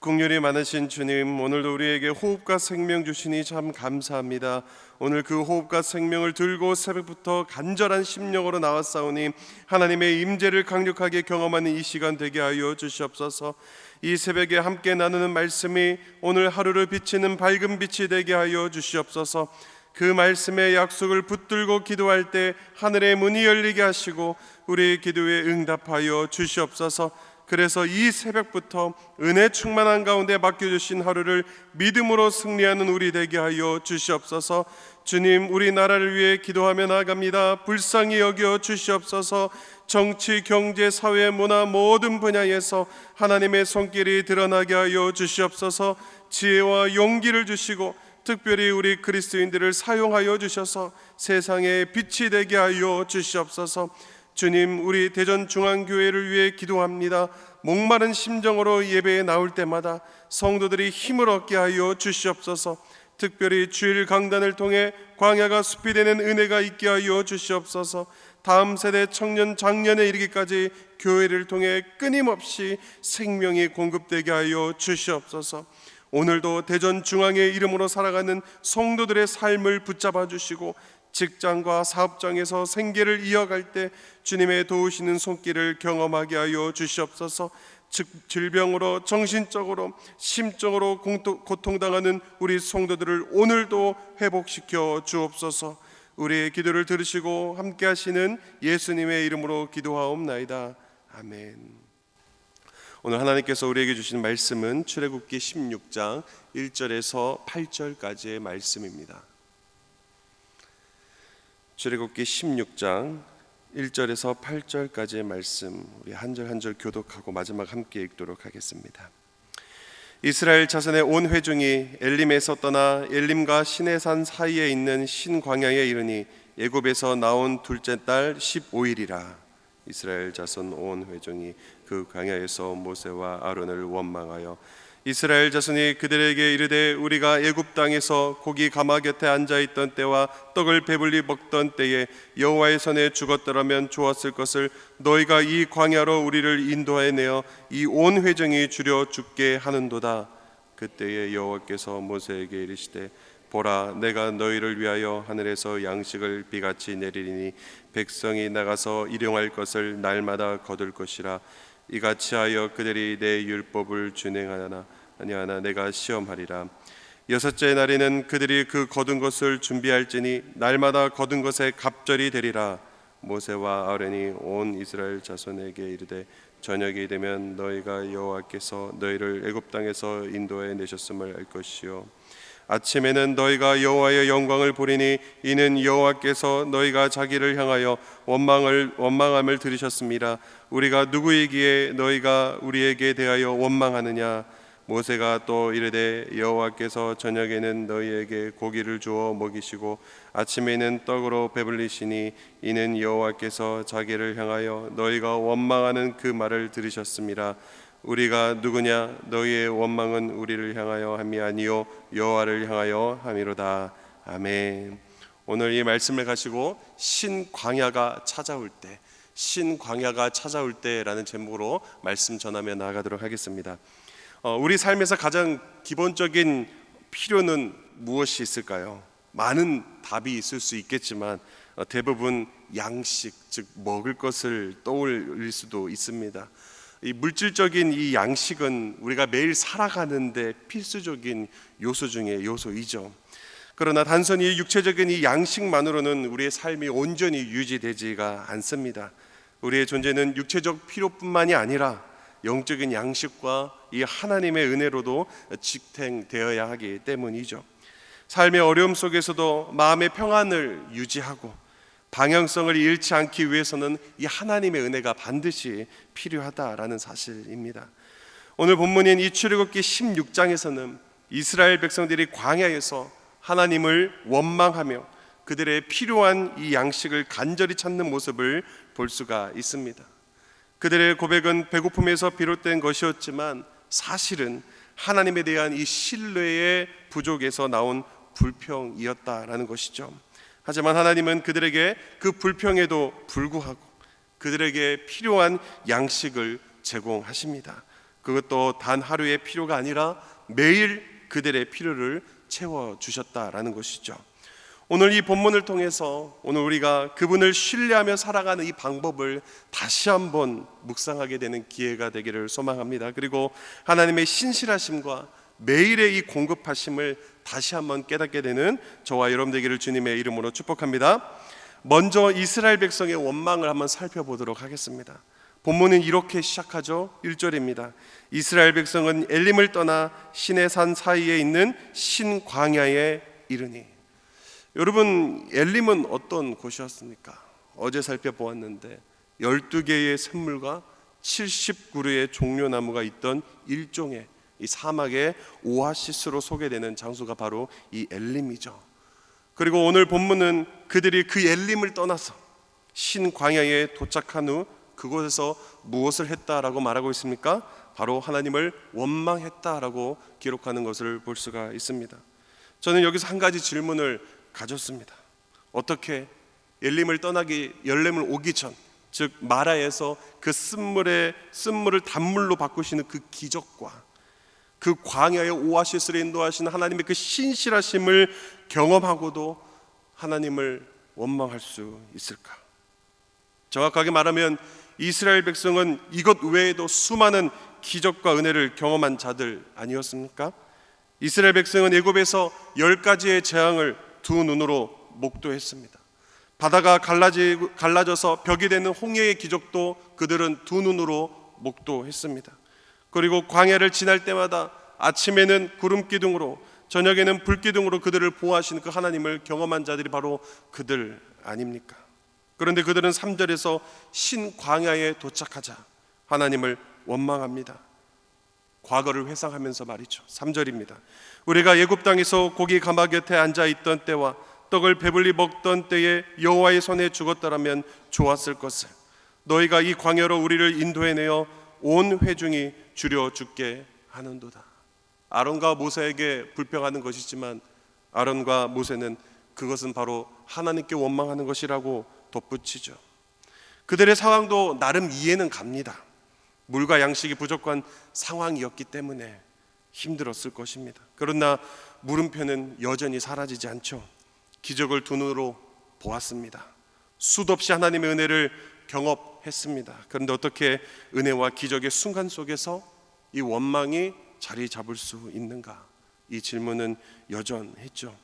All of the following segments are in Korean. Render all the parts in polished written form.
긍휼이 많으신 주님, 오늘도 우리에게 호흡과 생명 주시니 참 감사합니다. 오늘 그 호흡과 생명을 들고 새벽부터 간절한 심령으로 나왔사오니 하나님의 임재를 강력하게 경험하는 이 시간 되게 하여 주시옵소서. 이 새벽에 함께 나누는 말씀이 오늘 하루를 비치는 밝은 빛이 되게 하여 주시옵소서. 그 말씀의 약속을 붙들고 기도할 때 하늘의 문이 열리게 하시고 우리의 기도에 응답하여 주시옵소서. 그래서 이 새벽부터 은혜 충만한 가운데 맡겨주신 하루를 믿음으로 승리하는 우리 되게 하여 주시옵소서. 주님, 우리나라를 위해 기도하며 나아갑니다. 불쌍히 여겨 주시옵소서. 정치, 경제, 사회, 문화 모든 분야에서 하나님의 손길이 드러나게 하여 주시옵소서. 지혜와 용기를 주시고 특별히 우리 그리스도인들을 사용하여 주셔서 세상에 빛이 되게 하여 주시옵소서. 주님, 우리 대전중앙교회를 위해 기도합니다. 목마른 심정으로 예배에 나올 때마다 성도들이 힘을 얻게 하여 주시옵소서. 특별히 주일 강단을 통해 광야가 숲이 되는 은혜가 있게 하여 주시옵소서. 다음 세대 청년 장년에 이르기까지 교회를 통해 끊임없이 생명이 공급되게 하여 주시옵소서. 오늘도 대전중앙의 이름으로 살아가는 성도들의 삶을 붙잡아 주시고 직장과 사업장에서 생계를 이어갈 때 주님의 도우시는 손길을 경험하게 하여 주시옵소서. 질병으로 정신적으로 심적으로 고통당하는 우리 성도들을 오늘도 회복시켜 주옵소서. 우리의 기도를 들으시고 함께 하시는 예수님의 이름으로 기도하옵나이다. 아멘. 오늘 하나님께서 우리에게 주시는 말씀은 출애굽기 16장 1절에서 8절까지의 말씀입니다. 출애굽기 16장 1절에서 8절까지의 말씀, 우리 한 절 한 절 교독하고 마지막 함께 읽도록 하겠습니다. 이스라엘 자손의 온 회중이 엘림에서 떠나 엘림과 시내산 사이에 있는 신광야에 이르니 애굽에서 나온 둘째 달 15일이라. 이스라엘 자손 온 회중이 그 광야에서 모세와 아론을 원망하여 이스라엘 자손이 그들에게 이르되 우리가 애굽 땅에서 고기 가마 곁에 앉아있던 때와 떡을 배불리 먹던 때에 여호와의 손에 죽었더라면 좋았을 것을 너희가 이 광야로 우리를 인도하여 내어 이 온 회중이 주려 죽게 하는도다. 그때에 여호와께서 모세에게 이르시되 보라, 내가 너희를 위하여 하늘에서 양식을 비같이 내리리니 백성이 나가서 일용할 것을 날마다 거둘 것이라. 이같이 하여 그들이 내 율법을 준행하나 아니하나 내가 시험하리라. 여섯째 날에는 그들이 그 거둔 것을 준비할지니 날마다 거둔 것에 갑절이 되리라. 모세와 아론이 온 이스라엘 자손에게 이르되 저녁이 되면 너희가 여호와께서 너희를 애굽 땅에서 인도해 내셨음을 알 것이요 아침에는 너희가 여호와의 영광을 보리니 이는 여호와께서 너희가 자기를 향하여 원망함을 들으셨습니다. 우리가 누구이기에 너희가 우리에게 대하여 원망하느냐. 모세가 또 이르되 여호와께서 저녁에는 너희에게 고기를 주어 먹이시고 아침에는 떡으로 배불리시니 이는 여호와께서 자기를 향하여 너희가 원망하는 그 말을 들으셨습니다. 우리가 누구냐? 너희의 원망은 우리를 향하여 함이 아니요 여호와를 향하여 함이로다. 아멘. 오늘 이 말씀을 가지고 신광야가 찾아올 때, 신광야가 찾아올 때라는 제목으로 말씀 전하며 나아가도록 하겠습니다. 우리 삶에서 가장 기본적인 필요는 무엇이 있을까요? 많은 답이 있을 수 있겠지만 대부분 양식, 즉 먹을 것을 떠올릴 수도 있습니다. 이 물질적인 이 양식은 우리가 매일 살아가는데 필수적인 요소 중에 요소이죠. 그러나 단순히 육체적인 이 양식만으로는 우리의 삶이 온전히 유지되지가 않습니다. 우리의 존재는 육체적 필요뿐만이 아니라 영적인 양식과 이 하나님의 은혜로도 지탱되어야 하기 때문이죠. 삶의 어려움 속에서도 마음의 평안을 유지하고 방향성을 잃지 않기 위해서는 이 하나님의 은혜가 반드시 필요하다라는 사실입니다. 오늘 본문인 이 출애굽기 16장에서는 이스라엘 백성들이 광야에서 하나님을 원망하며 그들의 필요한 이 양식을 간절히 찾는 모습을 볼 수가 있습니다. 그들의 고백은 배고픔에서 비롯된 것이었지만 사실은 하나님에 대한 이 신뢰의 부족에서 나온 불평이었다라는 것이죠. 하지만 하나님은 그들에게 그 불평에도 불구하고 그들에게 필요한 양식을 제공하십니다. 그것도 단 하루의 필요가 아니라 매일 그들의 필요를 채워주셨다라는 것이죠. 오늘 이 본문을 통해서 오늘 우리가 그분을 신뢰하며 살아가는 이 방법을 다시 한번 묵상하게 되는 기회가 되기를 소망합니다. 그리고 하나님의 신실하심과 매일의 이 공급하심을 다시 한번 깨닫게 되는 저와 여러분 되기를 주님의 이름으로 축복합니다. 먼저 이스라엘 백성의 원망을 한번 살펴보도록 하겠습니다. 본문은 이렇게 시작하죠. 1절입니다. 이스라엘 백성은 엘림을 떠나 시내산 사이에 있는 신광야에 이르니. 여러분, 엘림은 어떤 곳이었습니까? 어제 살펴보았는데 12개의 샘물과 70그루의 종려나무가 있던 일종의 이 사막의 오아시스로 소개되는 장소가 바로 이 엘림이죠. 그리고 오늘 본문은 그들이 그 엘림을 떠나서 신광야에 도착한 후 그곳에서 무엇을 했다라고 말하고 있습니까? 바로 하나님을 원망했다라고 기록하는 것을 볼 수가 있습니다. 저는 여기서 한 가지 질문을 가졌습니다. 어떻게 엘림을 떠나기 열림을 오기 전, 즉 마라에서 그 쓴물을 단물로 바꾸시는 그 기적과 그 광야의 오아시스로 인도하시는 하나님의 그 신실하심을 경험하고도 하나님을 원망할 수 있을까? 정확하게 말하면 이스라엘 백성은 이것 외에도 수많은 기적과 은혜를 경험한 자들 아니었습니까? 이스라엘 백성은 애굽에서 10가지의 재앙을 두 눈으로 목도했습니다. 바다가 갈라져서 벽이 되는 홍해의 기적도 그들은 두 눈으로 목도했습니다. 그리고 광야를 지날 때마다 아침에는 구름 기둥으로 저녁에는 불 기둥으로 그들을 보호하시는 그 하나님을 경험한 자들이 바로 그들 아닙니까? 그런데 그들은 3절에서 신광야에 도착하자 하나님을 원망합니다. 과거를 회상하면서 말이죠. 3절입니다. 우리가 애굽 땅에서 고기 가마 곁에 앉아 있던 때와 떡을 배불리 먹던 때에 여호와의 손에 죽었더라면 좋았을 것을. 너희가 이 광야로 우리를 인도해내어 온 회중이 줄여 죽게 하는도다. 아론과 모세에게 불평하는 것이지만 아론과 모세는 그것은 바로 하나님께 원망하는 것이라고 덧붙이죠. 그들의 상황도 나름 이해는 갑니다. 물과 양식이 부족한 상황이었기 때문에 힘들었을 것입니다. 그러나 물음표는 여전히 사라지지 않죠. 기적을 두 눈으로 보았습니다. 수도 없이 하나님의 은혜를 경험했습니다. 그런데 어떻게 은혜와 기적의 순간 속에서 이 원망이 자리 잡을 수 있는가? 이 질문은 여전했죠.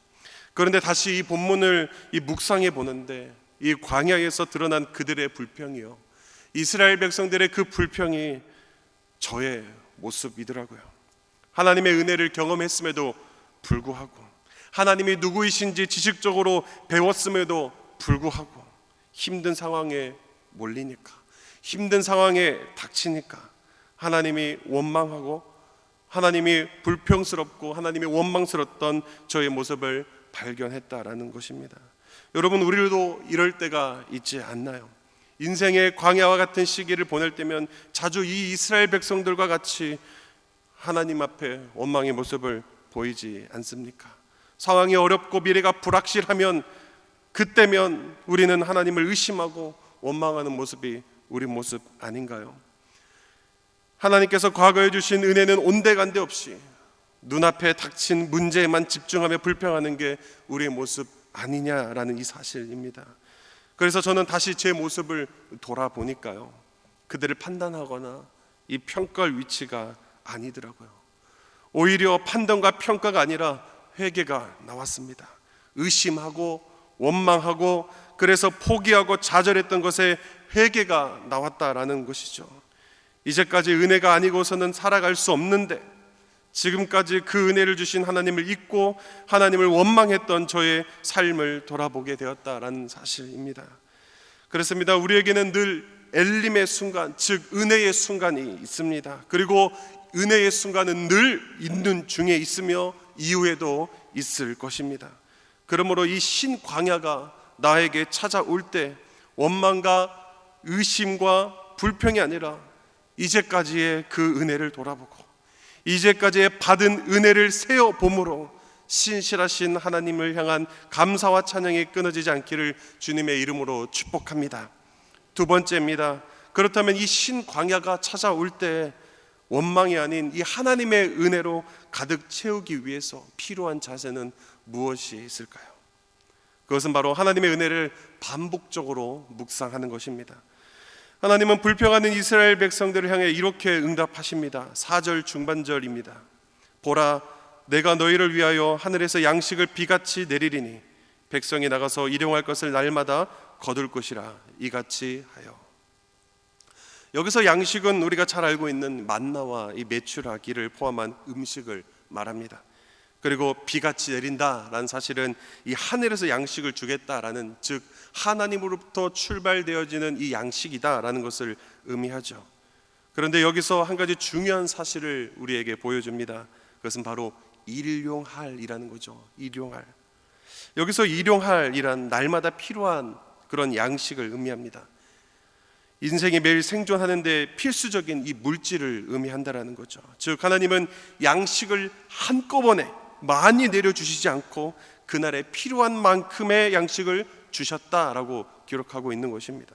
그런데 다시 이 본문을 묵상해 보는데 이 광야에서 드러난 그들의 불평이요, 이스라엘 백성들의 그 불평이 저의 모습이더라고요. 하나님의 은혜를 경험했음에도 불구하고, 하나님이 누구이신지 지식적으로 배웠음에도 불구하고 힘든 상황에 몰리니까, 힘든 상황에 닥치니까 하나님이 원망하고 하나님이 불평스럽고 하나님이 원망스럽던 저의 모습을 발견했다라는 것입니다. 여러분, 우리도 이럴 때가 있지 않나요? 인생의 광야와 같은 시기를 보낼 때면 자주 이 이스라엘 백성들과 같이 하나님 앞에 원망의 모습을 보이지 않습니까? 상황이 어렵고 미래가 불확실하면 그때면 우리는 하나님을 의심하고 원망하는 모습이 우리 모습 아닌가요? 하나님께서 과거에 주신 은혜는 온데간데 없이 눈앞에 닥친 문제에만 집중하며 불평하는 게 우리의 모습 아니냐라는 이 사실입니다. 그래서 저는 다시 제 모습을 돌아보니까요, 그들을 판단하거나 이 평가할 위치가 아니더라고요. 오히려 판단과 평가가 아니라 회개가 나왔습니다. 의심하고 원망하고 그래서 포기하고 좌절했던 것에 회개가 나왔다라는 것이죠. 이제까지 은혜가 아니고서는 살아갈 수 없는데 지금까지 그 은혜를 주신 하나님을 잊고 하나님을 원망했던 저의 삶을 돌아보게 되었다라는 사실입니다. 그렇습니다. 우리에게는 늘 엘림의 순간, 즉 은혜의 순간이 있습니다. 그리고 은혜의 순간은 늘 있는 중에 있으며 이후에도 있을 것입니다. 그러므로 이 신광야가 나에게 찾아올 때 원망과 의심과 불평이 아니라 이제까지의 그 은혜를 돌아보고 이제까지의 받은 은혜를 세어봄으로 신실하신 하나님을 향한 감사와 찬양이 끊어지지 않기를 주님의 이름으로 축복합니다. 두 번째입니다. 그렇다면 이 신광야가 찾아올 때 원망이 아닌 이 하나님의 은혜로 가득 채우기 위해서 필요한 자세는 무엇이 있을까요? 그것은 바로 하나님의 은혜를 반복적으로 묵상하는 것입니다. 하나님은 불평하는 이스라엘 백성들을 향해 이렇게 응답하십니다. 4절 중반절입니다. 보라, 내가 너희를 위하여 하늘에서 양식을 비같이 내리리니 백성이 나가서 일용할 것을 날마다 거둘 것이라 이같이 하여. 여기서 양식은 우리가 잘 알고 있는 만나와 이 메추라기를 포함한 음식을 말합니다. 그리고 비같이 내린다라는 사실은 이 하늘에서 양식을 주겠다라는, 즉 하나님으로부터 출발되어지는 이 양식이다라는 것을 의미하죠. 그런데 여기서 한 가지 중요한 사실을 우리에게 보여줍니다. 그것은 바로 일용할이라는 거죠. 일용할. 여기서 일용할이란 날마다 필요한 그런 양식을 의미합니다. 인생이 매일 생존하는데 필수적인 이 물질을 의미한다라는 거죠. 즉 하나님은 양식을 한꺼번에 많이 내려주시지 않고 그날에 필요한 만큼의 양식을 주셨다라고 기록하고 있는 것입니다.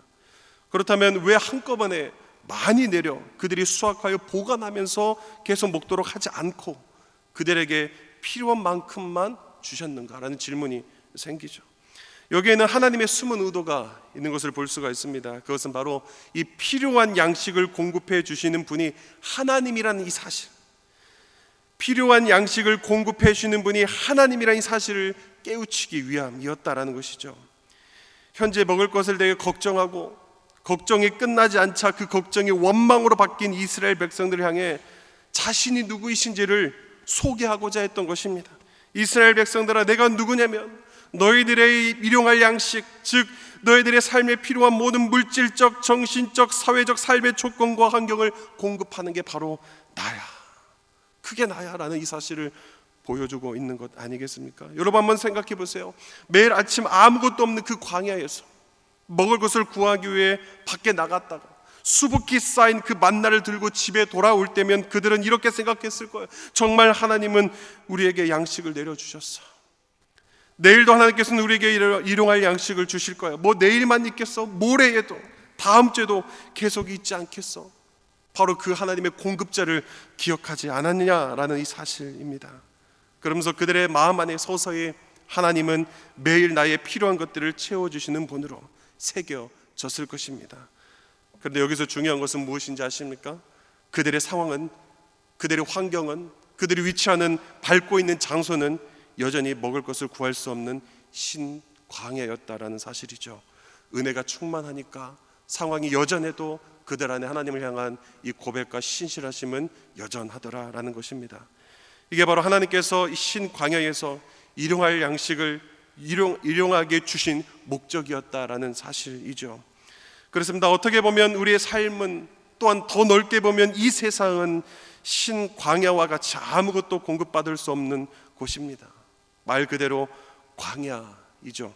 그렇다면 왜 한꺼번에 많이 내려 그들이 수확하여 보관하면서 계속 먹도록 하지 않고 그들에게 필요한 만큼만 주셨는가라는 질문이 생기죠. 여기에는 하나님의 숨은 의도가 있는 것을 볼 수가 있습니다. 그것은 바로 이 필요한 양식을 공급해 주시는 분이 하나님이라는 이 사실, 필요한 양식을 공급해 주시는 분이 하나님이라는 이 사실을 깨우치기 위함이었다라는 것이죠. 현재 먹을 것을 되게 걱정하고 걱정이 끝나지 않자 그 걱정이 원망으로 바뀐 이스라엘 백성들을 향해 자신이 누구이신지를 소개하고자 했던 것입니다. 이스라엘 백성들아, 내가 누구냐면 너희들의 일용할 양식, 즉 너희들의 삶에 필요한 모든 물질적, 정신적, 사회적 삶의 조건과 환경을 공급하는 게 바로 나야, 그게 나야 라는 이 사실을 보여주고 있는 것 아니겠습니까? 여러분 한번 생각해 보세요. 매일 아침 아무것도 없는 그 광야에서 먹을 것을 구하기 위해 밖에 나갔다가 수북히 쌓인 그 만나를 들고 집에 돌아올 때면 그들은 이렇게 생각했을 거예요. 정말 하나님은 우리에게 양식을 내려주셨어. 내일도 하나님께서는 우리에게 일용할 양식을 주실 거야. 뭐 내일만 있겠어? 모레에도, 다음 주에도 계속 있지 않겠어? 바로 그 하나님의 공급자를 기억하지 않았느냐라는 이 사실입니다. 그러면서 그들의 마음 안에 서서히 하나님은 매일 나의 필요한 것들을 채워주시는 분으로 새겨졌을 것입니다. 그런데 여기서 중요한 것은 무엇인지 아십니까? 그들의 상황은, 그들의 환경은, 그들이 위치하는 밟고 있는 장소는 여전히 먹을 것을 구할 수 없는 신광야였다라는 사실이죠. 은혜가 충만하니까 상황이 여전해도 그들 안에 하나님을 향한 이 고백과 신실하심은 여전하더라라는 것입니다. 이게 바로 하나님께서 이 신광야에서 일용할 양식을 일용하게 주신 목적이었다라는 사실이죠. 그렇습니다. 어떻게 보면 우리의 삶은, 또한 더 넓게 보면 이 세상은 신광야와 같이 아무것도 공급받을 수 없는 곳입니다. 말 그대로 광야이죠.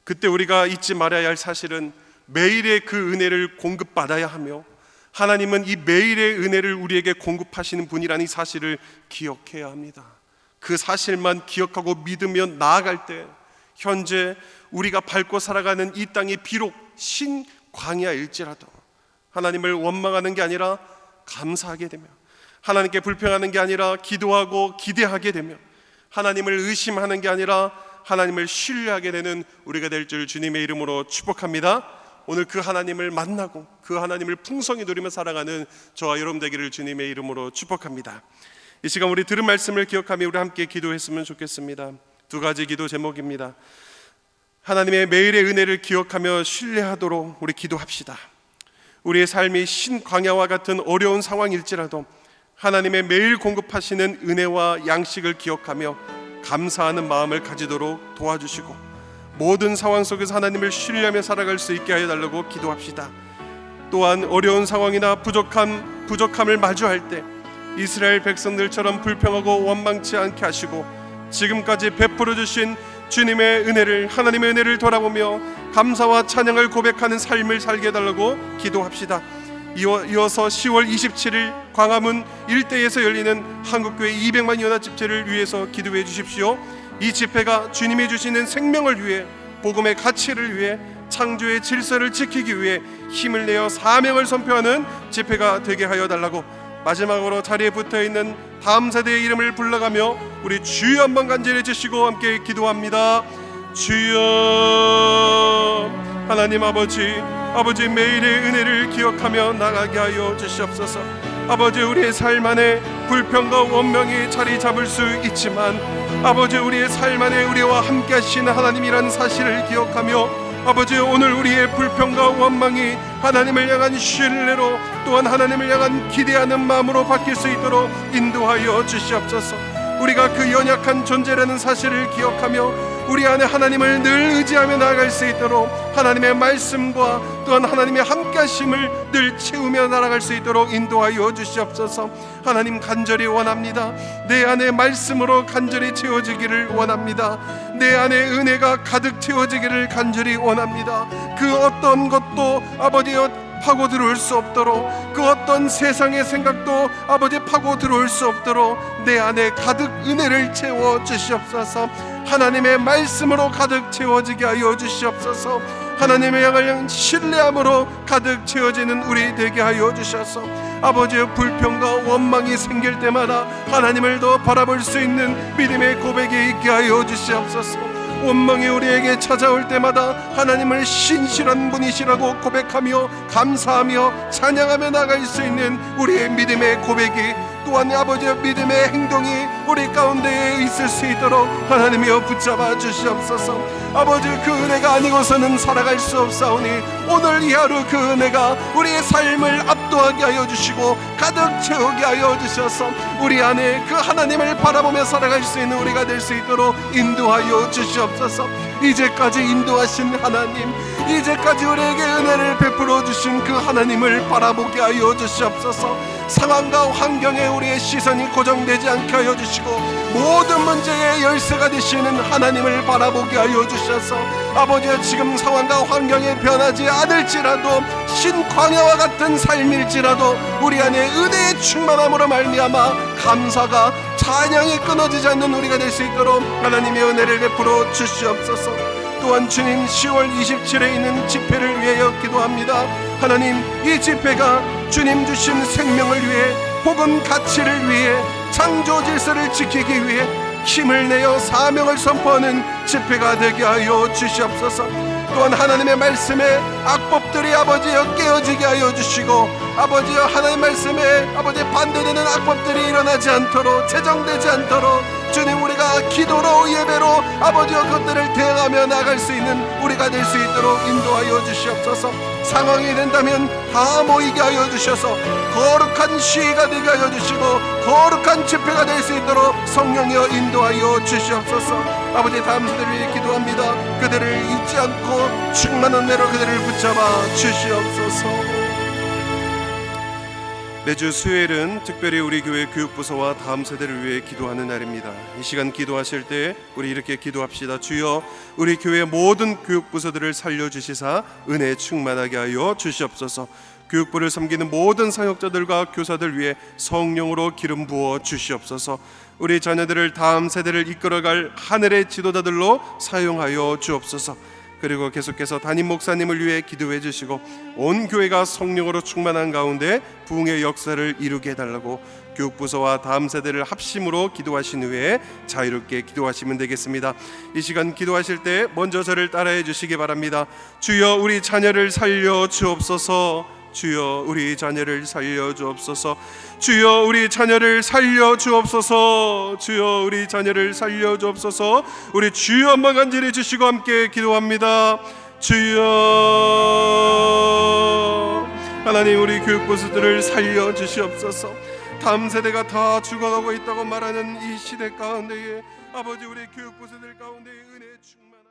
그때 우리가 잊지 말아야 할 사실은 매일의 그 은혜를 공급받아야 하며 하나님은 이 매일의 은혜를 우리에게 공급하시는 분이라는 이 사실을 기억해야 합니다. 그 사실만 기억하고 믿으며 나아갈 때 현재 우리가 밟고 살아가는 이 땅이 비록 신광야일지라도 하나님을 원망하는 게 아니라 감사하게 되며, 하나님께 불평하는 게 아니라 기도하고 기대하게 되며, 하나님을 의심하는 게 아니라 하나님을 신뢰하게 되는 우리가 될 줄 주님의 이름으로 축복합니다. 오늘 그 하나님을 만나고 그 하나님을 풍성히 누리며 살아가는 저와 여러분 되기를 주님의 이름으로 축복합니다. 이 시간 우리 들은 말씀을 기억하며 우리 함께 기도했으면 좋겠습니다. 두 가지 기도 제목입니다. 하나님의 매일의 은혜를 기억하며 신뢰하도록 우리 기도합시다. 우리의 삶이 신광야와 같은 어려운 상황일지라도 하나님의 매일 공급하시는 은혜와 양식을 기억하며 감사하는 마음을 가지도록 도와주시고 모든 상황 속에서 하나님을 신뢰하며 살아갈 수 있게 하여 달라고 기도합시다. 또한 어려운 상황이나 부족함을 마주할 때 이스라엘 백성들처럼 불평하고 원망치 않게 하시고 지금까지 베풀어 주신 주님의 은혜를, 하나님의 은혜를 돌아보며 감사와 찬양을 고백하는 삶을 살게 해달라고 기도합시다. 이어서 10월 27일 광화문 일대에서 열리는 한국교회 200만 연합 집회를 위해서 기도해 주십시오. 이 집회가 주님이 주시는 생명을 위해, 복음의 가치를 위해, 창조의 질서를 지키기 위해 힘을 내어 사명을 선포하는 집회가 되게 하여 달라고, 마지막으로 자리에 붙어있는 다음 세대의 이름을 불러가며 우리 주여 한번 간절히 주시고 함께 기도합니다. 주여, 하나님 아버지 매일의 은혜를 기억하며 나가게 하여 주시옵소서. 아버지, 우리의 삶 안에 불평과 원망이 자리 잡을 수 있지만 아버지, 우리의 삶 안에 우리와 함께 하시는 하나님이라는 사실을 기억하며 아버지, 오늘 우리의 불평과 원망이 하나님을 향한 신뢰로 또한 하나님을 향한 기대하는 마음으로 바뀔 수 있도록 인도하여 주시옵소서. 우리가 그 연약한 존재라는 사실을 기억하며 우리 안에 하나님을 늘 의지하며 나아갈 수 있도록 하나님의 말씀과 또한 하나님의 함께하심을 늘 채우며 나아갈 수 있도록 인도하여 주시옵소서. 하나님, 간절히 원합니다. 내 안에 말씀으로 간절히 채워지기를 원합니다. 내 안에 은혜가 가득 채워지기를 간절히 원합니다. 그 어떤 것도 아버지여 파고 들어올 수 없도록, 그 어떤 세상의 생각도 아버지 파고 들어올 수 없도록 내 안에 가득 은혜를 채워 주시옵소서. 하나님의 말씀으로 가득 채워지게 하여 주시옵소서. 하나님의 향한 신뢰함으로 가득 채워지는 우리 되게 하여 주셔서 아버지의 불평과 원망이 생길 때마다 하나님을 더 바라볼 수 있는 믿음의 고백이 있게 하여 주시옵소서. 원망이 우리에게 찾아올 때마다 하나님을 신실한 분이시라고 고백하며 감사하며 찬양하며 나갈 수 있는 우리의 믿음의 고백이 또한 아버지의 믿음의 행동이 우리 가운데에 있을 수 있도록 하나님이여 붙잡아 주시옵소서. 아버지, 그 은혜가 아니고서는 살아갈 수 없사오니 오늘 이 하루 그 은혜가 우리의 삶을 압도하게 하여 주시고 가득 채우게 하여 주셔서 우리 안에 그 하나님을 바라보며 살아갈 수 있는 우리가 될 수 있도록 인도하여 주시옵소서. 이제까지 인도하신 하나님, 이제까지 우리에게 은혜를 베풀어 주신 그 하나님을 바라보게 하여 주시옵소서. 상황과 환경에 우리의 시선이 고정되지 않게 하여 주시고 모든 문제의 열쇠가 되시는 하나님을 바라보게 하여 주셔서 아버지여, 지금 상황과 환경에 변하지 않을지라도 신광야와 같은 삶일지라도 우리 안에 은혜의 충만함으로 말미암아 감사가 찬양이 끊어지지 않는 우리가 될 수 있도록 하나님의 은혜를 베풀어 주시옵소서. 또한 주님, 10월 27일에 있는 집회를 위하여 기도합니다. 하나님, 이 집회가 주님 주신 생명을 위해 혹은 가치를 위해 창조 질서를 지키기 위해 힘을 내어 사명을 선포하는 집회가 되게 하여 주시옵소서. 또한 하나님의 말씀에 악법들이 아버지여 깨어지게 하여 주시고 아버지여, 하나님 말씀에 아버지 반대되는 악법들이 일어나지 않도록, 제정되지 않도록 주님, 우리가 기도로 예배로 아버지여 그것들을 대응하며 나갈 수 있는 우리가 될 수 있도록 인도하여 주시옵소서. 상황이 된다면 다 모이게 하여 주셔서 거룩한 시위가 되게 하여 주시고 거룩한 집회가 될 수 있도록 성령이여 인도하여 주시옵소서. 아버지, 다음 세대를 위해 기도합니다. 그들을 잊지 않고 충만한 은혜로 그들을 붙잡아 주시옵소서. 매주 수요일은 특별히 우리 교회 교육부서와 다음 세대를 위해 기도하는 날입니다. 이 시간 기도하실 때 우리 이렇게 기도합시다. 주여, 우리 교회 모든 교육부서들을 살려주시사 은혜 충만하게 하여 주시옵소서. 교육부를 섬기는 모든 사역자들과 교사들 위해 성령으로 기름 부어 주시옵소서. 우리 자녀들을 다음 세대를 이끌어갈 하늘의 지도자들로 사용하여 주옵소서. 그리고 계속해서 담임 목사님을 위해 기도해 주시고 온 교회가 성령으로 충만한 가운데 부흥의 역사를 이루게 해달라고 교육부서와 다음 세대를 합심으로 기도하신 후에 자유롭게 기도하시면 되겠습니다. 이 시간 기도하실 때 먼저 저를 따라해 주시기 바랍니다. 주여, 우리 자녀를 살려 주옵소서. 주여, 우리 자녀를 살려 주옵소서. 주여, 우리 자녀를 살려 주옵소서. 주여, 우리 자녀를 살려 주옵소서. 우리 주여 한번 간절히 주시고 함께 기도합니다. 주여, 하나님, 우리 교육부서들을 살려 주시옵소서. 다음 세대가 다 죽어가고 있다고 말하는 이 시대 가운데에 아버지, 우리 교육부서들 가운데 은혜 충만한